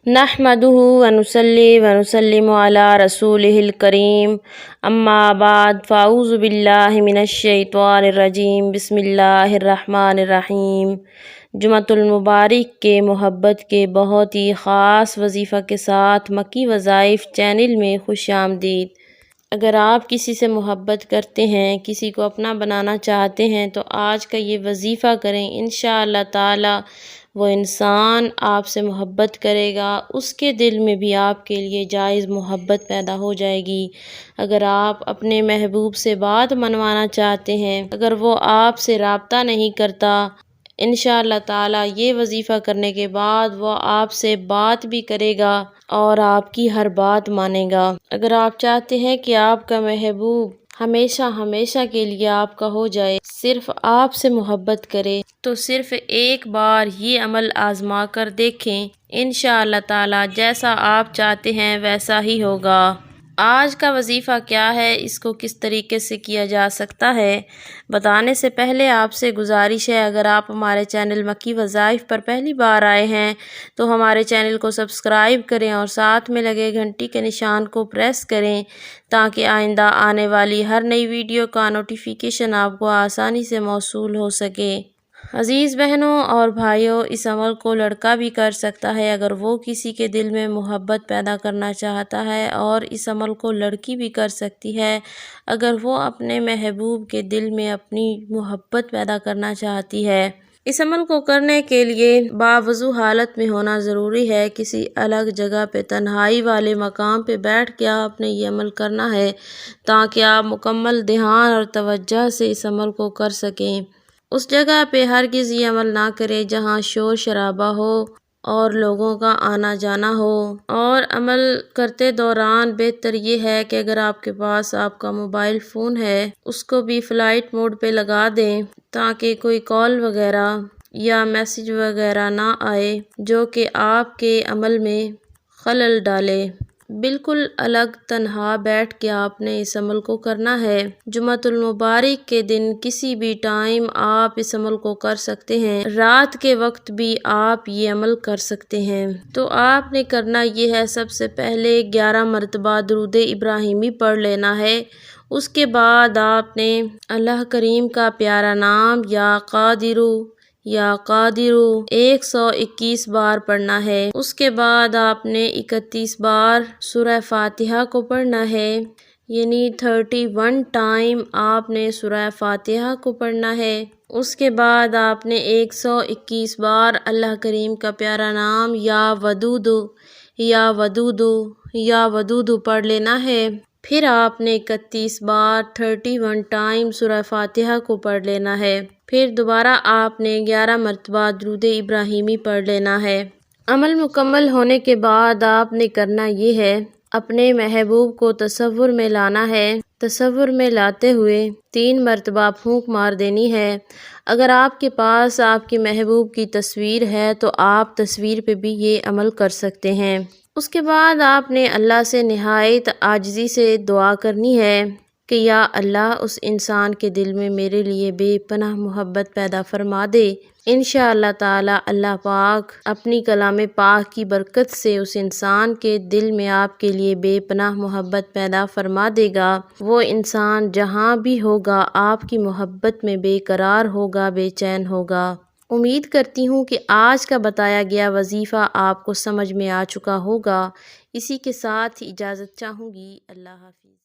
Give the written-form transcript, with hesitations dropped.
نحمده ونصلي ونسلم على رسوله الكريم اما بعد فاعوذ باللہ من الشیطان الرجیم بسم اللہ الرحمن الرحیم۔ جمعۃ المبارک کے محبت کے بہت ہی خاص وظیفہ کے ساتھ مکی وظائف چینل میں خوش آمدید۔ اگر آپ کسی سے محبت کرتے ہیں، کسی کو اپنا بنانا چاہتے ہیں تو آج کا یہ وظیفہ کریں، انشاءاللہ تعالی وہ انسان آپ سے محبت کرے گا، اس کے دل میں بھی آپ کے لیے جائز محبت پیدا ہو جائے گی۔ اگر آپ اپنے محبوب سے بات منوانا چاہتے ہیں، اگر وہ آپ سے رابطہ نہیں کرتا، انشاءاللہ تعالی یہ وظیفہ کرنے کے بعد وہ آپ سے بات بھی کرے گا اور آپ کی ہر بات مانے گا۔ اگر آپ چاہتے ہیں کہ آپ کا محبوب ہمیشہ کے لیے آپ کا ہو جائے، صرف آپ سے محبت کرے، تو صرف ایک بار یہ عمل آزما کر دیکھیں، انشاءاللہ تعالی جیسا آپ چاہتے ہیں ویسا ہی ہوگا۔ آج کا وظیفہ کیا ہے، اس کو کس طریقے سے کیا جا سکتا ہے، بتانے سے پہلے آپ سے گزارش ہے، اگر آپ ہمارے چینل مکی وظائف پر پہلی بار آئے ہیں تو ہمارے چینل کو سبسکرائب کریں اور ساتھ میں لگے گھنٹی کے نشان کو پریس کریں تاکہ آئندہ آنے والی ہر نئی ویڈیو کا نوٹیفیکیشن آپ کو آسانی سے موصول ہو سکے۔ عزیز بہنوں اور بھائیوں، اس عمل کو لڑکا بھی کر سکتا ہے اگر وہ کسی کے دل میں محبت پیدا کرنا چاہتا ہے، اور اس عمل کو لڑکی بھی کر سکتی ہے اگر وہ اپنے محبوب کے دل میں اپنی محبت پیدا کرنا چاہتی ہے۔ اس عمل کو کرنے کے لیے باوضو حالت میں ہونا ضروری ہے، کسی الگ جگہ پہ تنہائی والے مقام پہ بیٹھ کے آپ نے یہ عمل کرنا ہے تاکہ آپ مکمل دھیان اور توجہ سے اس عمل کو کر سکیں۔ اس جگہ پہ ہرگز یہ عمل نہ کریں جہاں شور شرابہ ہو اور لوگوں کا آنا جانا ہو، اور عمل کرتے دوران بہتر یہ ہے کہ اگر آپ کے پاس آپ کا موبائل فون ہے اس کو بھی فلائٹ موڈ پہ لگا دیں تاکہ کوئی کال وغیرہ یا میسیج وغیرہ نہ آئے جو کہ آپ کے عمل میں خلل ڈالے۔ بالکل الگ تنہا بیٹھ کے آپ نے اس عمل کو کرنا ہے۔ جمعۃ المبارک کے دن کسی بھی ٹائم آپ اس عمل کو کر سکتے ہیں، رات کے وقت بھی آپ یہ عمل کر سکتے ہیں۔ تو آپ نے کرنا یہ ہے، سب سے پہلے 11 مرتبہ درود ابراہیمی پڑھ لینا ہے۔ اس کے بعد آپ نے اللہ کریم کا پیارا نام یا قادرو 121 بار پڑھنا ہے۔ اس کے بعد آپ نے 31 بار سورہ فاتحہ کو پڑھنا ہے، یعنی 31 ٹائم آپ نے سورہ فاتحہ کو پڑھنا ہے۔ اس کے بعد آپ نے 121 بار اللہ کریم کا پیارا نام یا ودود پڑھ لینا ہے۔ پھر آپ نے 31 بار 31 ٹائم سورہ فاتحہ کو پڑھ لینا ہے۔ پھر دوبارہ آپ نے 11 مرتبہ درود ابراہیمی پڑھ لینا ہے۔ عمل مکمل ہونے کے بعد آپ نے کرنا یہ ہے، اپنے محبوب کو تصور میں لانا ہے، تصور میں لاتے ہوئے 3 مرتبہ پھونک مار دینی ہے۔ اگر آپ کے پاس آپ کے محبوب کی تصویر ہے تو آپ تصویر پہ بھی یہ عمل کر سکتے ہیں۔ اس کے بعد آپ نے اللہ سے نہایت عاجزی سے دعا کرنی ہے کہ یا اللہ اس انسان کے دل میں میرے لیے بے پناہ محبت پیدا فرما دے۔ انشاءاللہ تعالی اللہ پاک اپنی کلام پاک کی برکت سے اس انسان کے دل میں آپ کے لیے بے پناہ محبت پیدا فرما دے گا۔ وہ انسان جہاں بھی ہوگا آپ کی محبت میں بے قرار ہوگا، بے چین ہوگا۔ امید کرتی ہوں کہ آج کا بتایا گیا وظیفہ آپ کو سمجھ میں آ چکا ہوگا۔ اسی کے ساتھ اجازت چاہوں گی، اللہ حافظ۔